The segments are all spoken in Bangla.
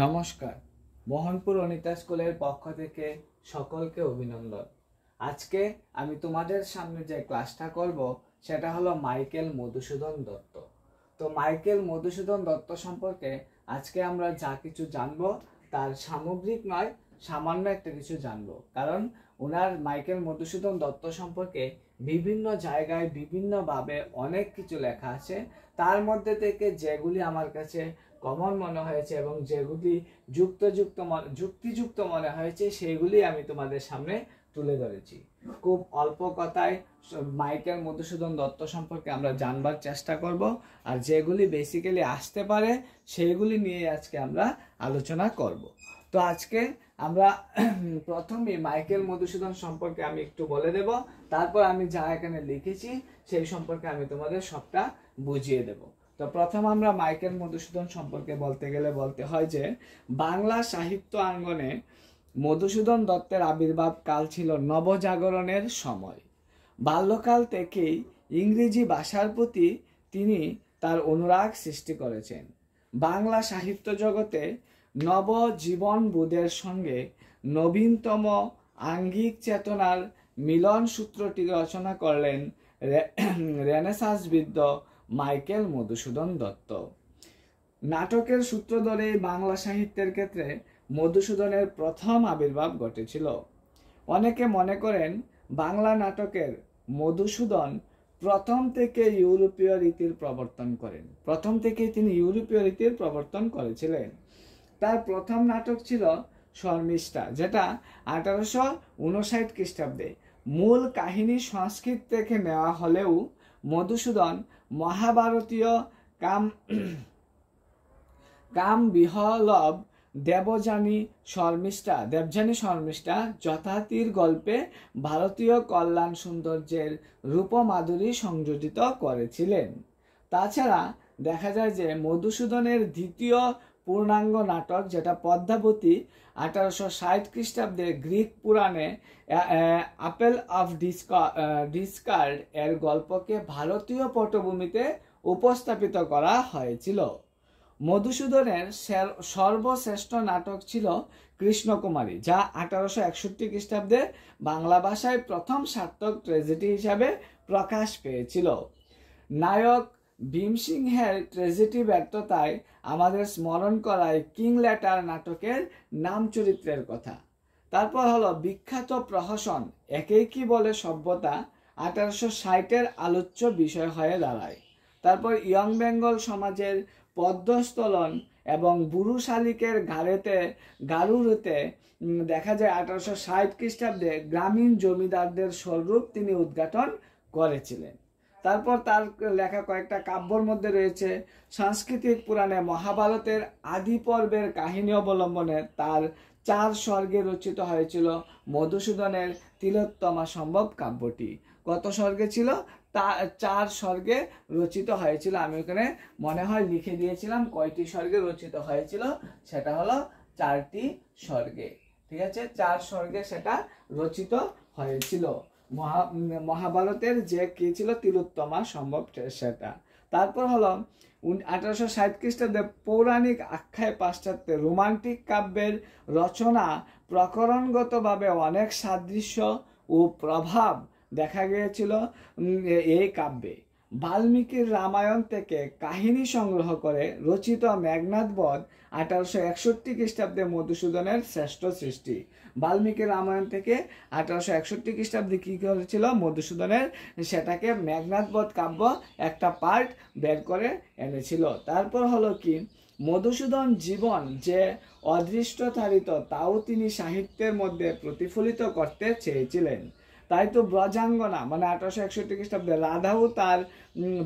নমস্কার। মোহনপুর অনিতা স্কুলের পক্ষ থেকে সকলকে অভিনন্দন। আজকে আমি তোমাদের সামনে যে ক্লাসটা করব সেটা হলো মাইকেল মধুসূদন দত্ত। তো মাইকেল মধুসূদন দত্ত সম্পর্কে আজকে আমরা যা কিছু জানবো তার সামগ্রিক নয়, সামান্য একটা কিছু জানবো। কারণ ওনার মাইকেল মধুসূদন দত্ত সম্পর্কে বিভিন্ন জায়গায় বিভিন্নভাবে অনেক কিছু লেখা আছে। তার মধ্যে থেকে যেগুলি আমার কাছে কমন মনে হয়েছে এবং যেগুলি যুক্তিযুক্ত মনে হয়েছে সেইগুলি আমি তোমাদের সামনে তুলে ধরেছি। খুব অল্প কথায় মাইকেল মধুসূদন দত্ত সম্পর্কে আমরা জানবার চেষ্টা করব, আর যেগুলি বেসিক্যালি আসতে পারে সেইগুলি নিয়ে আজকে আমরা আলোচনা করব। তো আজকে আমরা প্রথমে মাইকেল মধুসূদন সম্পর্কে আমি একটু বলে দেব, তারপর আমি যা এখানে লিখেছি সেই সম্পর্কে আমি তোমাদের সবটা বুঝিয়ে দেব। তো প্রথম আমরা মাইকেল মধুসূদন সম্পর্কে বলতে গেলে বলতে হয় যে বাংলা সাহিত্য অঙ্গনে মধুসূদন দত্তের আবির্ভাব কাল ছিল নবজাগরণের সময়। বাল্যকাল থেকেই ইংরেজি ভাষার প্রতি তিনি তার অনুরাগ সৃষ্টি করেছেন। বাংলা সাহিত্য জগতে নবজীবন বোধের সঙ্গে নবীনতম আঙ্গিক চেতনার মিলন সূত্রটি রচনা করলেন রেনেসাঁসবিদ মাইকেল মধুসূদন দত্ত। নাটকের সূত্র ধরে বাংলা সাহিত্যের ক্ষেত্রে মধুসূদনের প্রথম আবির্ভাব ঘটেছিল। অনেকে মনে করেন বাংলা নাটকের মধুসূদন প্রথম থেকে ইউরোপীয় রীতির প্রবর্তন করেন। প্রথম থেকে তিনি ইউরোপীয় রীতির প্রবর্তন করেছিলেন। তার প্রথম নাটক ছিল শর্মিষ্ঠা, যেটা 1859 খ্রিস্টাব্দে। মূল কাহিনী সংস্কৃত থেকে নেওয়া হলেও মধুসূদন মহাভারতীয় কাম বিহলব দেবযানী শর্মিষ্ঠা যথাতীর গল্পে ভারতীয় কল্যাণ সৌন্দর্যের রূপমাধুরী সংযোজিত করেছিলেন। তাছাড়া দেখা যায় যে মধুসূদনের দ্বিতীয় পূর্ণাঙ্গ নাটক, যেটা পদ্মাবতী, 1860 খ্রিস্টাব্দে গ্রিক পুরাণে অ্যাপেল অফ ডিসকার্ড এর গল্পকে ভারতীয় পটভূমিতে উপস্থাপিত করা হয়েছিল। মধুসূদনের সর্বশ্রেষ্ঠ নাটক ছিল কৃষ্ণকুমারী, যা 1861 খ্রিস্টাব্দে বাংলা ভাষায় প্রথম সার্থক ট্র্যাজেডি হিসাবে প্রকাশ পেয়েছিল। নায়ক ভীমসিংহের ট্র্যাজেডি ব্যর্থতায় আমাদের স্মরণ করায় কিং লেটার নাটকের নাম চরিত্রের কথা। তারপর হলো বিখ্যাত প্রহসন একেই কি বলে সভ্যতা, 1860-এর আলোচ্য বিষয় হয়ে দাঁড়ায়। তারপর ইয়ং বেঙ্গল সমাজের পদ্মস্থলন এবং বুড়ো শালিকের গারুড়তে দেখা যায় 1860 খ্রিস্টাব্দে গ্রামীণ জমিদারদের স্বরূপ তিনি উদ্ঘাটন করেছিলেন। তারপর তার লেখা কয়েকটা কাব্যর মধ্যে রয়েছে সাংস্কৃতিক পুরাণে মহাভারতের আদি পর্বের কাহিনী অবলম্বনে তার 4 স্বর্গে রচিত হয়েছিল মধুসূদনের তিলোত্তমা সম্ভব কাব্যটি। কত স্বর্গে ছিল? 4 স্বর্গে রচিত হয়েছিল। আমি ওখানে মনে হয় লিখে দিয়েছিলাম কয়টি স্বর্গে রচিত হয়েছিল, সেটা হলো 4টি স্বর্গে। ঠিক আছে, 4 স্বর্গে সেটা রচিত হয়েছিল। মহাভারতের যে কি ছিল তিলোত্তমা সম্ভব সেটা। তারপর হলো 1860 খ্রিস্টাব্দে পৌরাণিক আখ্যায় পাশ্চাত্যে রোমান্টিক কাব্যের রচনা প্রকরণগতভাবে অনেক সাদৃশ্য ও প্রভাব দেখা গিয়েছিল এই কাব্যে। বাল্মীকির রামায়ণ থেকে কাহিনী সংগ্রহ করে রচিত মেঘনাদ বধ 1861 খ্রিস্টাব্দে মধুসূদনের শ্রেষ্ঠ সৃষ্টি। বাল্মীকির রামায়ণ থেকে 1861 খ্রিস্টাব্দে কি করেছিল মধুসূদনের, সেটাকে মেঘনাদ বধ কাব্য একটা পার্ট বের করে এনেছিল। তারপর হলো কি মধুসূদন জীবন যে অদৃষ্টতারিত তাও তিনি সাহিত্যের মধ্যে প্রতিফলিত করতে চেয়েছিলেন। তাই তো ব্রজাঙ্গনা মানে 1861 খ্রিস্টাব্দে রাধাও তার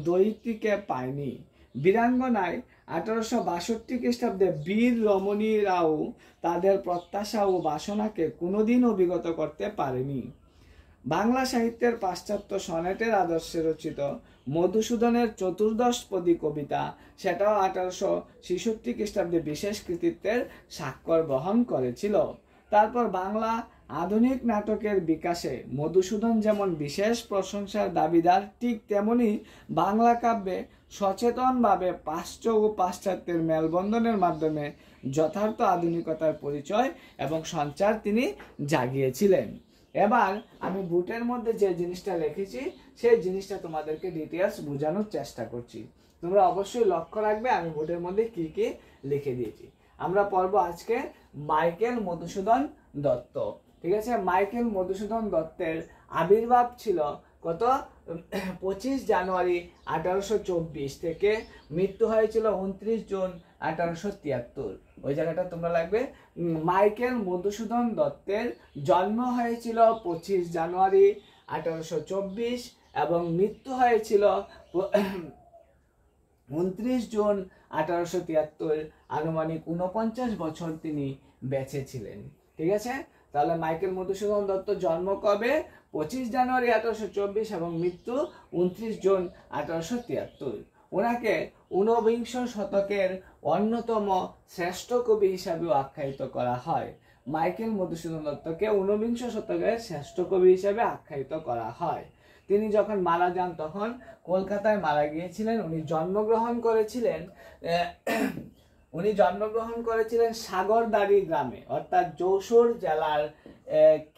দৈত্যীকে পায়নি। বীরাঙ্গনায় 1862 খ্রিস্টাব্দে বীর রমণীরাও তাদের প্রত্যাশা ও বাসনাকে কোনোদিন অভিগত করতে পারেনি। বাংলা সাহিত্যের পাশ্চাত্য সনেটের আদর্শে রচিত মধুসূদনের 14পদী কবিতা, সেটাও 1866 খ্রিস্টাব্দে বিশেষ কৃতিত্বের স্বাক্ষর বহন করেছিল। তারপর বাংলা আধুনিক নাটকের বিকাশে মধুসূদন যেমন বিশেষ প্রশংসার দাবিদার, ঠিক তেমনি বাংলা কাব্যে সচেতনভাবে পাশ্চাত্য ও পাশ্চাত্যের মেলবন্ধনের মাধ্যমে যথার্থ আধুনিকতার পরিচয় এবং সঞ্চার তিনি জাগিয়েছিলেন। এবার আমি বুটের মধ্যে যে জিনিসটা লিখেছি সেই জিনিসটা তোমাদেরকে ডিটেলস বোঝানোর চেষ্টা করছি। তোমরা অবশ্যই লক্ষ্য রাখবে আমি বুটের মধ্যে কি কি লিখে দিয়েছি। আমরা পড়ব আজকে মাইকেল মধুসূদন দত্ত। ঠিক আছে, মাইকেল মধুসূদন দত্তের আবির্ভাব ছিল কত 25 জানুয়ারি 1824 থেকে মৃত্যু হয়েছিল 29 জুন 1873। ওই জায়গাটা তোমরা লাগবে। মাইকেল মধুসূদন দত্তের জন্ম হয়েছিল 25 জানুয়ারি 1824 এবং মৃত্যু হয়েছিল 29 জুন 1873। আনুমানিক 49 বছর তিনি বেঁচে ছিলেন। ঠিক আছে, তাহলে মাইকেল মধুসূদন দত্ত জন্ম কবে? 25 জানুয়ারি 1824 এবং মৃত্যু 29 জুন 1873। ওনাকে ঊনবিংশ শতকের অন্যতম শ্রেষ্ঠ কবি হিসাবেও আখ্যায়িত করা হয়। মাইকেল মধুসূদন দত্তকে ঊনবিংশ শতকের শ্রেষ্ঠ কবি হিসাবে আখ্যায়িত করা হয়। তিনি যখন মারা যান তখন কলকাতায় মারা গিয়েছিলেন। উনি জন্মগ্রহণ করেছিলেন সাগরদাড়ি গ্রামে, অর্থাৎ যশোর জেলার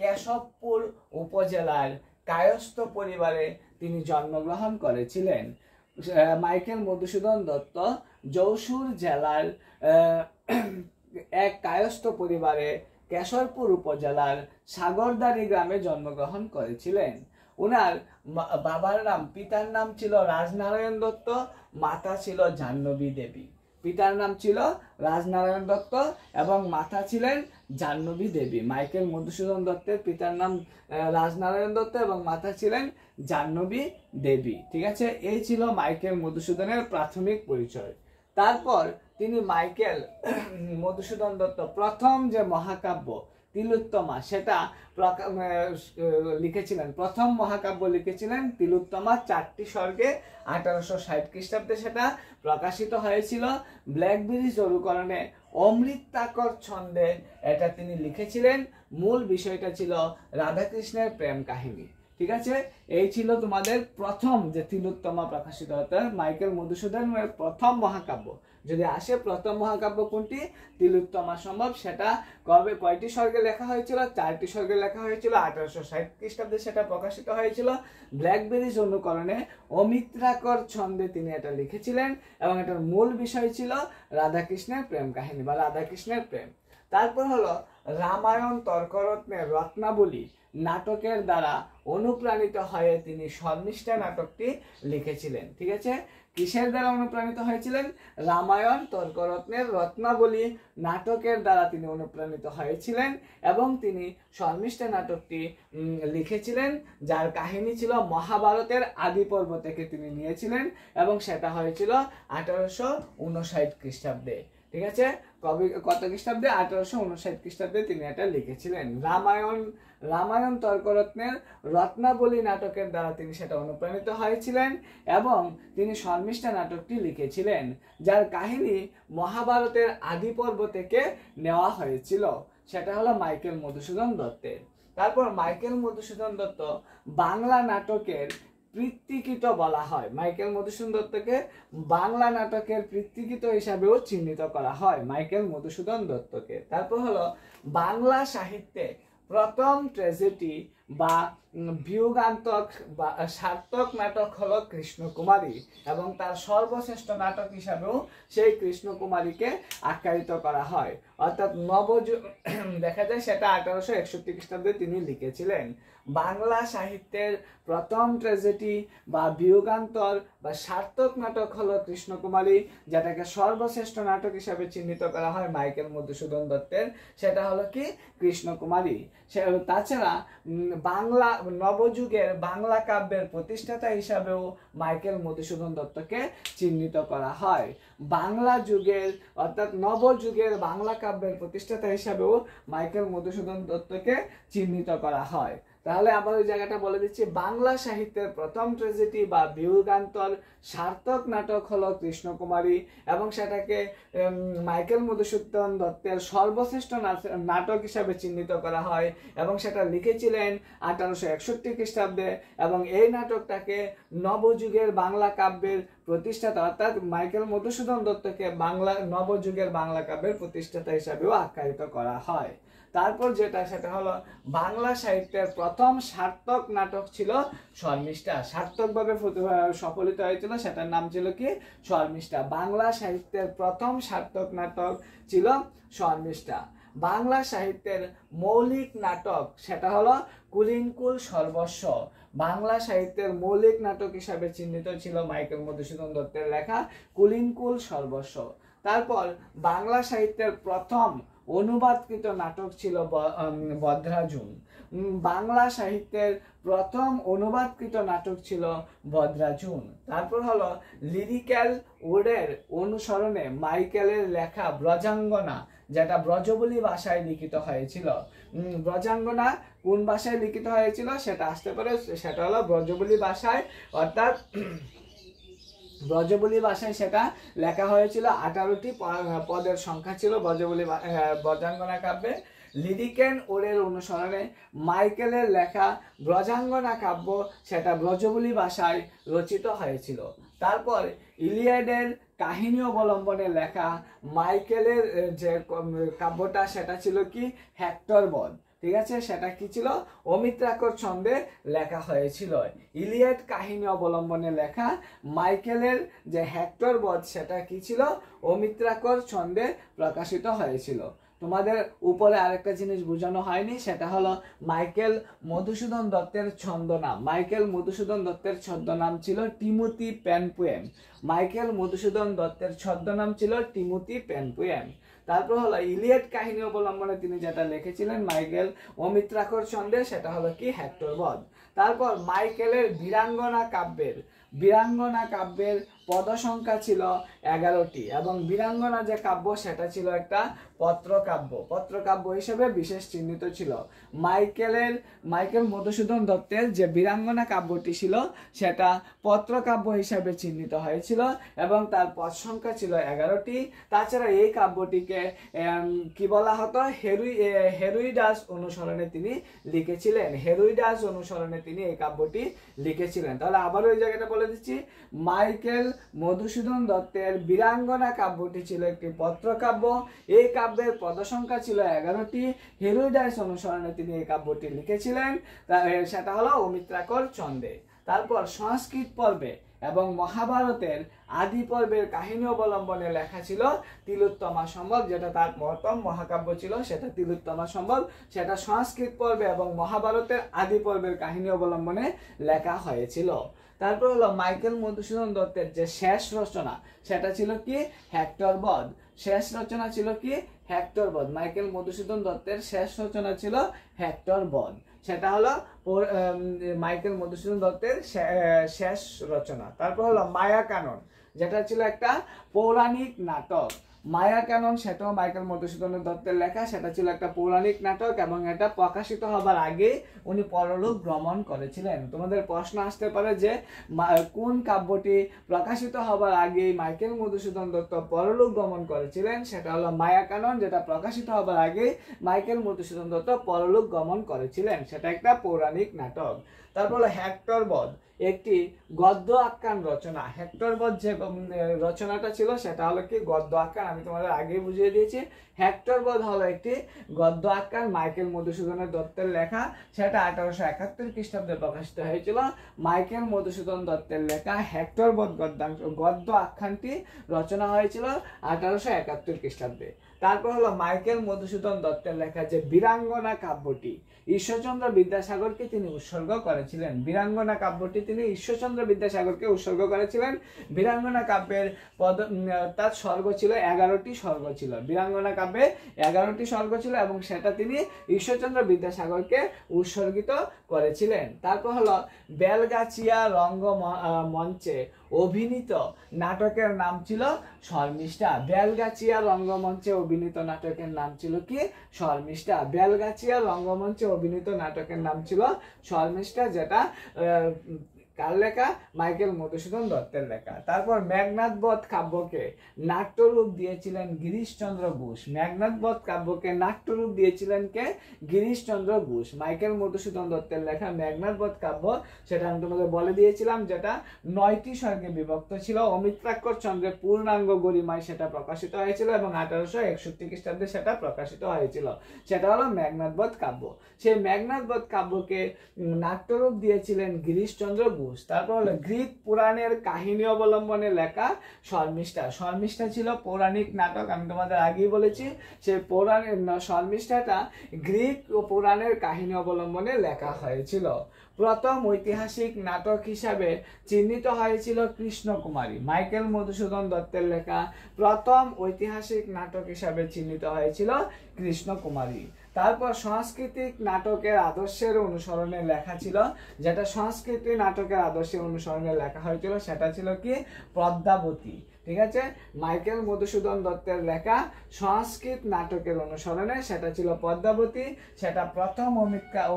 কেশবপুর উপজেলার কায়স্থ পরিবারে তিনি জন্মগ্রহণ করেছিলেন। মাইকেল মধুসূদন দত্ত যশোর জেলার এক কায়স্থ পরিবারে কেশবপুর উপজেলার সাগরদাড়ি গ্রামে জন্মগ্রহণ করেছিলেন। উনার বাবার নাম, পিতার নাম ছিল রাজনারায়ণ দত্ত, মাতা ছিল জাহ্নবী দেবী। পিতার নাম ছিল রাজনারায়ণ দত্ত এবং মাতা ছিলেন জাহ্নবী দেবী। মাইকেল মধুসূদন দত্তের পিতার নাম রাজনারায়ণ দত্ত এবং মাতা ছিলেন জাহ্নবী দেবী। ঠিক আছে, এই ছিল মাইকেল মধুসূদনের প্রাথমিক পরিচয়। তারপর তিনি মাইকেল মধুসূদন দত্ত প্রথম যে মহাকাব্য তিলোত্তমা সেটা লিখেছিলেন। প্রথম মহাকাব্য লিখেছিলেন তিলোত্তমা 4টি স্বর্গে। 1860 খ্রিস্টাব্দে সেটা প্রকাশিত হয়েছিল। ব্ল্যাকবেরি অনুকরণে অমৃতাকর ছন্দে এটা তিনি লিখেছিলেন। মূল বিষয়টা ছিল রাধাকৃষ্ণের প্রেম কাহিনী। ঠিক আছে, এই ছিল তোমাদের প্রথম যে তিলোত্তমা প্রকাশিত হতো মাইকেল মধুসূদনের প্রথম মহাকাব্য। যদি আসে প্রথম মহাকাব্য কোনটি? তিলোত্তমা সম্ভব। সেটা কয়টি স্বর্গে লেখা হয়েছিল? 4টি স্বর্গে লেখা হয়েছিল। 1860 খ্রিস্টাব্দে সেটা প্রকাশিত হয়েছিল। ব্ল্যাকবেরিজ অনুকরণে অমিত্রাকর ছন্দে তিনি এটা লিখেছিলেন এবং এটার মূল বিষয় ছিল রাধাকৃষ্ণের প্রেম কাহিনী বা রাধাকৃষ্ণের প্রেম। তারপর হলো রামায়ণ তর্করত্নের রত্নাবলী নাটকের দ্বারা অনুপ্রাণিত হয়ে তিনি শর্মিষ্ঠা নাটকটি লিখেছিলেন। ঠিক আছে, কিসের দ্বারা অনুপ্রাণিত হয়েছিলেন? রামায়ণ তর্করত্নের রত্নাবলী নাটকের দ্বারা তিনি অনুপ্রাণিত হয়েছিলেন এবং তিনি শর্মিষ্ঠা নাটকটি লিখেছিলেন, যার কাহিনী ছিল মহাভারতের আদি পর্ব থেকে তিনি নিয়েছিলেন এবং সেটা হয়েছিল 1859 খ্রিস্টাব্দে। ঠিক আছে, কত খ্রিস্টাব্দে? 1859 খ্রিস্টাব্দে তিনি এটা লিখেছিলেন। রামায়ণ তর্করত্নের রত্নাবলী নাটকের দ্বারা তিনি সেটা অনুপ্রাণিত হয়েছিলেন এবং তিনি শর্মিষ্ঠা নাটকটি লিখেছিলেন, যার কাহিনী মহাভারতের আদি পর্ব থেকে নেওয়া হয়েছিল। সেটা হলো মাইকেল মধুসূদন দত্তের। তারপর মাইকেল মধুসূদন দত্ত বাংলা নাটকের পৃথিকৃত বলা হয়। মাইকেল মধুসূদন দত্তকে বাংলা নাটকের পৃথিকৃত হিসাবেও চিহ্নিত করা হয় মাইকেল মধুসূদন দত্তকে। তারপর হলো বাংলা সাহিত্যে প্রথম ট্র্যাজেডি বা বিয়োগান্তক বা সার্থক নাটক হলো কৃষ্ণকুমারী এবং তার সর্বশ্রেষ্ঠ নাটক হিসাবেও সেই কৃষ্ণকুমারীকে আখ্যায়িত করা হয়। অর্থাৎ দেখা যায় সেটা 1861 খ্রিস্টাব্দে তিনি লিখেছিলেন। বাংলা সাহিত্যের প্রথম ট্র্যাজেডি বা বিয়োগান্তর বা সার্থক নাটক হলো কৃষ্ণকুমারী, যেটাকে সর্বশ্রেষ্ঠ নাটক হিসাবে চিহ্নিত করা হয় মাইকেল মধুসূদন দত্তের। সেটা হলো কি? কৃষ্ণকুমারী। তাছাড়া বাংলা নবযুগের বাংলা কাব্যের প্রতিষ্ঠাতা হিসাবেও মাইকেল মধুসূদন দত্তকে চিহ্নিত করা হয়। বাংলা যুগের অর্থাৎ নবযুগের বাংলা কাব্যের প্রতিষ্ঠাতা হিসাবেও মাইকেল মধুসূদন দত্তকে চিহ্নিত করা হয়। তাহলে আমরা ওই জায়গাটা বলে দিচ্ছি, বাংলা সাহিত্যের প্রথম ট্র্যাজেডি বা বিয়োগান্তর সার্থক নাটক হলো কৃষ্ণকুমারী, এবং সেটাকে মাইকেল মধুসূদন দত্তের সর্বশ্রেষ্ঠ নাটক হিসাবে চিহ্নিত করা হয়, এবং সেটা লিখেছিলেন 1861 খ্রিস্টাব্দে, এবং এই নাটকটাকে নবযুগের বাংলা কাব্যের প্রতিষ্ঠাতা অর্থাৎ মাইকেল মধুসূদন দত্তকে নবযুগের বাংলা কাব্যের প্রতিষ্ঠাতা হিসাবেও আখ্যায়িত করা হয়। তারপর যেটা সেটা হলো বাংলা সাহিত্যের প্রথম সার্থক নাটক ছিল শর্মিষ্ঠা, সার্থকভাবে সফলিত হয়েছিল, সেটার নাম ছিল কি শর্মিষ্ঠা। বাংলা সাহিত্যের প্রথম সার্থক নাটক ছিল শর্মিষ্ঠা। বাংলা সাহিত্যের মৌলিক নাটক সেটা হলো কুলিনকুল সর্বস্ব, বাংলা সাহিত্যের মৌলিক নাটক হিসাবে চিহ্নিত ছিল মাইকেল মধুসূদন দত্তের লেখা কুলিনকুল সর্বস্ব। তারপর বাংলা সাহিত্যের প্রথম অনুবাদকৃত নাটক ছিল বদ্রাজুন। বাংলা সাহিত্যের প্রথম অনুবাদকৃত নাটক ছিল বদ্রাজুন। তারপর হলো লিরিক্যাল ওডের অনুসরণে মাইকেলের লেখা ব্রজাঙ্গনা, যেটা ব্রজবুলি ভাষায় লিখিত হয়েছিল। ব্রজাঙ্গনা কোন ভাষায় লিখিত হয়েছিল সেটা আসতে পারে, সেটা হলো ব্রজবুলি ভাষায়, অর্থাৎ ব্রজবুলি ভাষায় সেটা লেখা হয়েছিল। 18টি পদের সংখ্যা ছিল ব্রজাঙ্গনা কাব্যে। লিরিক্যাল ওডের অনুসরণে মাইকেলের লেখা ব্রজাঙ্গনা কাব্য সেটা ব্রজবুলি ভাষায় রচিত হয়েছিল। তারপর ইলিয়াডের কাহিনী অবলম্বনে লেখা মাইকেলের যে কাব্যটা সেটা ছিল কি হেক্টর বধ, ঠিক আছে, সেটা কি ছিল অমিত্রাক্ষর ছন্দে লেখা হয়েছিল। ইলিয়াড কাহিনী অবলম্বনে লেখা মাইকেলের যে হেক্টর বধ সেটা কি ছিল অমিত্রাক্ষর ছন্দে প্রকাশিত হয়েছিল। তোমাদের উপরে আরেকটা জিনিস বোঝানো হয়নি, সেটা হলো মাইকেল মধুসূদন দত্তের ছদ্মনাম। মাইকেল মধুসূদন দত্তের ছদ্মনাম ছিল টিমোথি পেনপুয়েম। মাইকেল মধুসূদন দত্তের ছদ্মনাম ছিল টিমোথি পেনপুয়েম। তারপর হলো ইলিয়াড কাহিনী অবলম্বনে তিনি যেটা লিখেছিলেন মাইকেল অমিত্রাক্ষর ছন্দে সেটা হলো কি হেক্টর বধ। তারপর মাইকেলের বীরাঙ্গনা কাব্যের পদসংখ্যা ছিল 11টি, এবং বীরাঙ্গনা যে কাব্য সেটা ছিল একটা পত্রকাব্য হিসেবে বিশেষ চিহ্নিত ছিল। মাইকেল মধুসূদন দত্তের যে বীরাঙ্গনা কাব্যটি ছিল সেটা পত্রকাব্য হিসাবে চিহ্নিত হয়েছিল, এবং তার পদ সংখ্যা ছিল 11টি। তাছাড়া এই কাব্যটিকে কি বলা হতো হেরুইডাস অনুসরণে তিনি লিখেছিলেন। হেরুইডাস অনুসরণে তিনি এই কাব্যটি লিখেছিলেন। তাহলে আবার ওই জায়গাটা বলে দিচ্ছি, মাইকেল মধুসূদন দত্তের বীরাঙ্গনা কাব্যটি ছিল একটি পত্রকাব্য। এই কাব্যের পদসংখ্যা ছিল 11টি। হেরুইডাস অনুসরণে তিনি এই কাব্যটি লিখেছিলেন, সেটা হলো অমিত্রাক্ষর ছন্দে। তারপর সংস্কৃত পর্বে এবং মহাভারতের আদি পর্বের কাহিনী অবলম্বনে লেখা ছিল তিলোত্তমা সম্ভব, যেটা তার প্রথম মহাকাব্য ছিল, সেটা তিলোত্তমা সম্ভব। সেটা সংস্কৃত পর্বে এবং মহাভারতের আদি পর্বের কাহিনী অবলম্বনে লেখা হয়েছিল। তারপর হলো মাইকেল মধুসূদন দত্তের যে শেষ রচনা সেটা ছিল কি হেক্টর বধ। শেষ রচনা ছিল কি হেক্টর বধ। মাইকেল মধুসূদন দত্তের শেষ রচনা ছিল হেক্টর বধ। সেটা হলো মাইকেল মধুসূদন দত্তের শেষ রচনা। তারপর হলো মায়া কানন, যেটা ছিল একটা পৌরাণিক নাটক। মায়া কানন সেটাও মাইকেল মধুসূদন দত্তের লেখা, সেটা ছিল একটা পৌরাণিক নাটক, এবং এটা প্রকাশিত হবার আগে উনি পরলোক ভ্রমণ করেছিলেন। তোমাদের প্রশ্ন আসতে পারে যে কোন কাব্যটি প্রকাশিত হবার আগে মাইকেল মধুসূদন দত্ত পরলোক গমন করেছিলেন। সেটা হলো মায়া কানন, যেটা প্রকাশিত হবার আগে মাইকেল মধুসূদন দত্ত পরলোক গমন করেছিলেন, সেটা একটা পৌরাণিক নাটক। তারপর হলো হেক্টর বধ, একটি গদ্য আখ্যান রচনা। হেক্টর বধ যে রচনাটা ছিল সেটা হলো কি গদ্য আখ্যান, আমি তোমাদের আগেই বুঝিয়ে দিয়েছি। হেক্টর বধ হলো একটি গদ্য আখ্যান, মাইকেল মধুসূদন দত্তের লেখা, সেটা 1871 খ্রিস্টাব্দে প্রকাশিত হয়েছিল। মাইকেল মধুসূদন দত্তের লেখা হেক্টর বধ গদ্য আখ্যানটি রচনা হয়েছিল 1871 খ্রিস্টাব্দে। তারপর হলো মাইকেল মধুসূদন দত্তের লেখা যে বীরাঙ্গনা কাব্যটি ঈশ্বরচন্দ্র বিদ্যাসাগরকে তিনি উৎসর্গ করেছিলেন। বীরাঙ্গনা কাব্যটি তিনি ঈশ্বরচন্দ্র বিদ্যাসাগরকে উৎসর্গ করেছিলেন। বীরাঙ্গনা কাব্যের তার স্বর্গ ছিল 11টি স্বর্গ ছিল। বীরাঙ্গনা কাব্যে 11টি স্বর্গ ছিল, এবং সেটা তিনি ঈশ্বরচন্দ্র বিদ্যাসাগরকে উৎসর্গিত করেছিলেন। তারপর হলো বেলগাছিয়া রঙ্গ মঞ্চে অভিনীত নাটকের নাম ছিল শর্মিষ্ঠা। বেলগাছিয়া রঙ্গমঞ্চে অভিনীত নাটকের নাম ছিল কি? শর্মিষ্ঠা। বেলগাছিয়া রঙ্গমঞ্চে অভিনীত নাটকের নাম ছিল শর্মিষ্ঠা, যেটা কার লেখা? মাইকেল মধুসূদন দত্তের লেখা। তারপর মেঘনাদ বধ কাব্যকে নাট্যরূপ দিয়েছিলেন গিরিশচন্দ্র ঘোষ। মেঘনাদ বধ কাব্যকে নাট্যরূপ দিয়েছিলেন কে? গিরিশচন্দ্র ঘোষ। মাইকেল মধুসূদন দত্তের লেখা মেঘনাদ বধ কাব্য, সেটা আমি তোমাদের বলে দিয়েছিলাম, যেটা 9টি সর্গে বিভক্ত ছিল। অমিত্রাক্ষর চন্দ্রের পূর্ণাঙ্গ গরিমায় সেটা প্রকাশিত হয়েছিল এবং 1861 খ্রিস্টাব্দে সেটা প্রকাশিত হয়েছিল। সেটা হলো মেঘনাদ বধ কাব্য। সেই মেঘনাদ বধ কাব্যকে নাট্যরূপ দিয়েছিলেন গিরিশচন্দ্র ঘোষ। তারপর হলো গ্রিক পুরাণের কাহিনী অবলম্বনে লেখা শর্মিষ্ঠা। শর্মিষ্ঠা ছিল পৌরাণিক নাটক, আমি তোমাদের আগেই বলেছি। সেই পৌরাণিক শর্মিষ্ঠাটা গ্রিক ও পুরাণের কাহিনী অবলম্বনে লেখা হয়েছিল। প্রথম ঐতিহাসিক নাটক হিসাবে চিহ্নিত হয়েছিল কৃষ্ণকুমারী। মাইকেল মধুসূদন দত্তের লেখা প্রথম ঐতিহাসিক নাটক হিসাবে চিহ্নিত হয়েছিল কৃষ্ণকুমারী। তারপর সাংস্কৃতিক নাটকের আদর্শের অনুসরণে লেখা ছিল, যেটা সংস্কৃতি নাটকের আদর্শের অনুসরণে লেখা হয়েছিল, সেটা ছিল কি? পদ্মাবতী। ঠিক আছে, মাইকেল মধুসূদন দত্তের লেখা সংস্কৃত নাটকের অনুসরণে সেটা ছিল পদ্মাবতী। সেটা প্রথম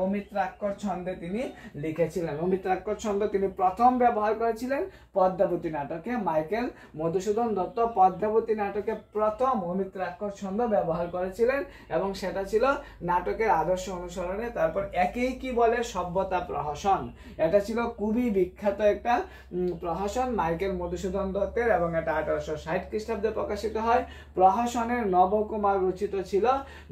অমিত্রাক্ষর ছন্দে তিনি লিখেছিলেন। অমিত্রাক্ষর ছন্দ তিনি প্রথম ব্যবহার করেছিলেন পদ্মাবতী নাটকে। মাইকেল মধুসূদন দত্ত পদ্মাবতী নাটকে প্রথম অমিত্রাক্ষর ছন্দ ব্যবহার করেছিলেন এবং সেটা ছিল নাটকের আদর্শ অনুসরণে। তারপর একেই কি বলে সভ্যতা প্রহসন, এটা ছিল খুবই বিখ্যাত একটা প্রহসন মাইকেল মধুসূদন দত্তের, এবং এটা 1860 খ্রিস্টাব্দে প্রকাশিত হয়। প্রহসনের নবকুমার রচিত ছিল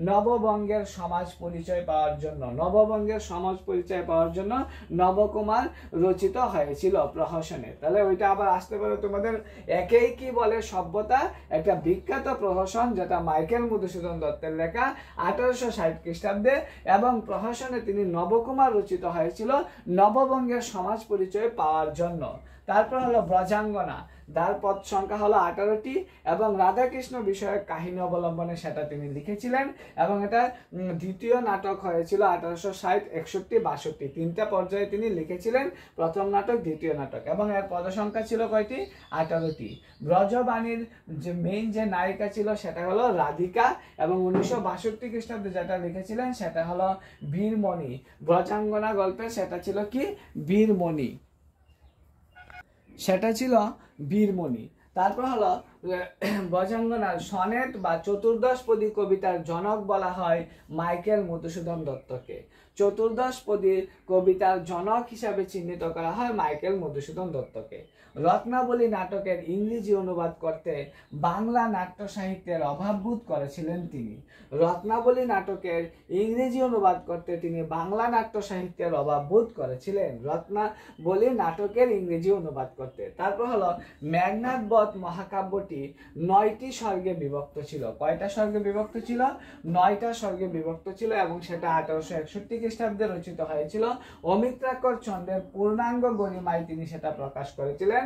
নববঙ্গের সমাজ পরিচয় পাওয়ার জন্য। নববঙ্গের সমাজ পরিচয় পাওয়ার জন্য নবকুমার রচিত হয়েছিল প্রহসনে। তাহলে ওইটা আবার আসতে পারে তোমাদের একেই কি বলে সভ্যতা, একটা বিখ্যাত প্রহসন যেটা মাইকেল মধুসূদন দত্তের লেখা 1860 খ্রিস্টাব্দে, এবং প্রহসনে তিনি নবকুমার রচিত হয়েছিল নববঙ্গের সমাজ পরিচয় পাওয়ার জন্য। তারপর হলো ব্রজাঙ্গনা, যার পদ সংখ্যা হলো 18টি এবং রাধাকৃষ্ণ বিষয়ক কাহিনী অবলম্বনে সেটা তিনি লিখেছিলেন এবং এটা দ্বিতীয় নাটক হয়েছিল 1860, 61, 62 তিনটা পর্যায়ে তিনি লিখেছিলেন। প্রথম নাটক, দ্বিতীয় নাটক, এবং এর পদ সংখ্যা ছিল কয়টি? 18টি। ব্রজবাণীর যে মেইন যে নায়িকা ছিল সেটা হলো রাধিকা, এবং 1962 খ্রিস্টাব্দে যেটা লিখেছিলেন সেটা হলো বীরমণি। ব্রজাঙ্গনা গল্পে সেটা ছিল কি? বীরমণি, সেটা ছিল বীরমণি। তারপর হলো ব্রজাঙ্গনার সনেট বা চতুর্দশপদী কবিতার জনক বলা হয় মাইকেল মধুসূদন দত্তকে। চতুর্দশপদী কবিতার জনক হিসাবে চিহ্নিত করা হয় মাইকেল মধুসূদন দত্তকে। রত্নাবলী নাটকের ইংরেজি অনুবাদ করতে বাংলা নাট্য সাহিত্যের অভাব বোধ করেছিলেন তিনি। রত্নাবলী নাটকের ইংরেজি অনুবাদ করতে তিনি বাংলা নাট্য সাহিত্যের অভাব বোধ করেছিলেন রত্নাবলী নাটকের ইংরেজি অনুবাদ করতে। তারপর হলো মেঘনাদ বধ মহাকাব্যটি 9টি সর্গে বিভক্ত ছিল। কয়টা সর্গে বিভক্ত ছিল? 9টা সর্গে বিভক্ত ছিল, এবং সেটা 1861 খ্রিস্টাব্দে রচিত হয়েছিল। অমিত্রাক্ষর চন্দ্রের পূর্ণাঙ্গ গরিমায় তিনি সেটা প্রকাশ করেছিলেন।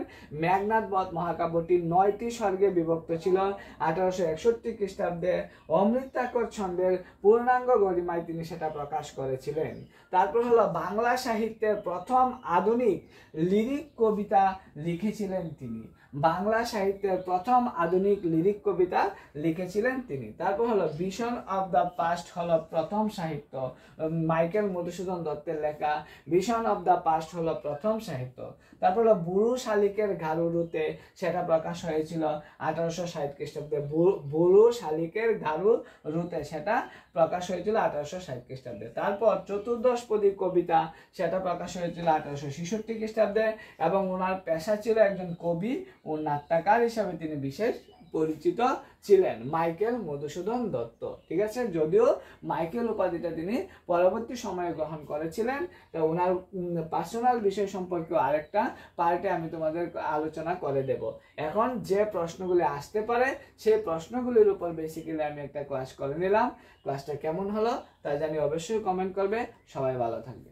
মেঘনাদ বধ মহাকাব্যটি 9টি সর্গে বিভক্ত ছিল 1861 খ্রিস্টাব্দে। অমিত্রাক্ষর ছন্দের পূর্ণাঙ্গ গরিমায় তিনি সেটা প্রকাশ করেছিলেন। তারপর হলো বাংলা সাহিত্যের প্রথম আধুনিক লিরিক কবিতা লিখেছিলেন তিনি। বাংলা সাহিত্যের প্রথম আধুনিক লিরিক কবিতা লিখেছিলেন তিনি। তারপর হলো ভিশন অফ দ্য পাস্ট হলো প্রথম সাহিত্য, মাইকেল মধুসূদন দত্তের লেখা ভিশন অফ দ্য পাস্ট হলো প্রথম সাহিত্য। তারপর হলো বুড়ো শালিকের গারুরুতে, সেটা প্রকাশ হয়েছিল 1860 খ্রিস্টাব্দে। বুড়ো শালিকের গারুরুতে সেটা প্রকাশ হয়েছিল 1860 খ্রিস্টাব্দে। তারপর চতুর্দশপদী কবিতা, সেটা প্রকাশ হয়েছিল 1866 খ্রিস্টাব্দে, এবং ওনার পেশা ছিল একজন কবি ও নাট্যকার হিসাবে তিনি বিশেষ পরিচিত ছিলেন মাইকেল মধুসূদন দত্ত। ঠিক আছে, যদিও মাইকেল উপাধিটা তিনি পরবর্তী সময়ে গ্রহণ করেছিলেন, তো ওনার পার্সোনাল বিষয় সম্পর্কে আরেকটা পার্টে আমি তোমাদের আলোচনা করে দেব। এখন যে প্রশ্নগুলি আসতে পারে সেই প্রশ্নগুলির উপর বেসিক্যালি আমি একটা ক্লাস করে নিলাম। ক্লাসটা কেমন হলো তা জানি অবশ্যই কমেন্ট করবে। সবাই ভালো থাকবে।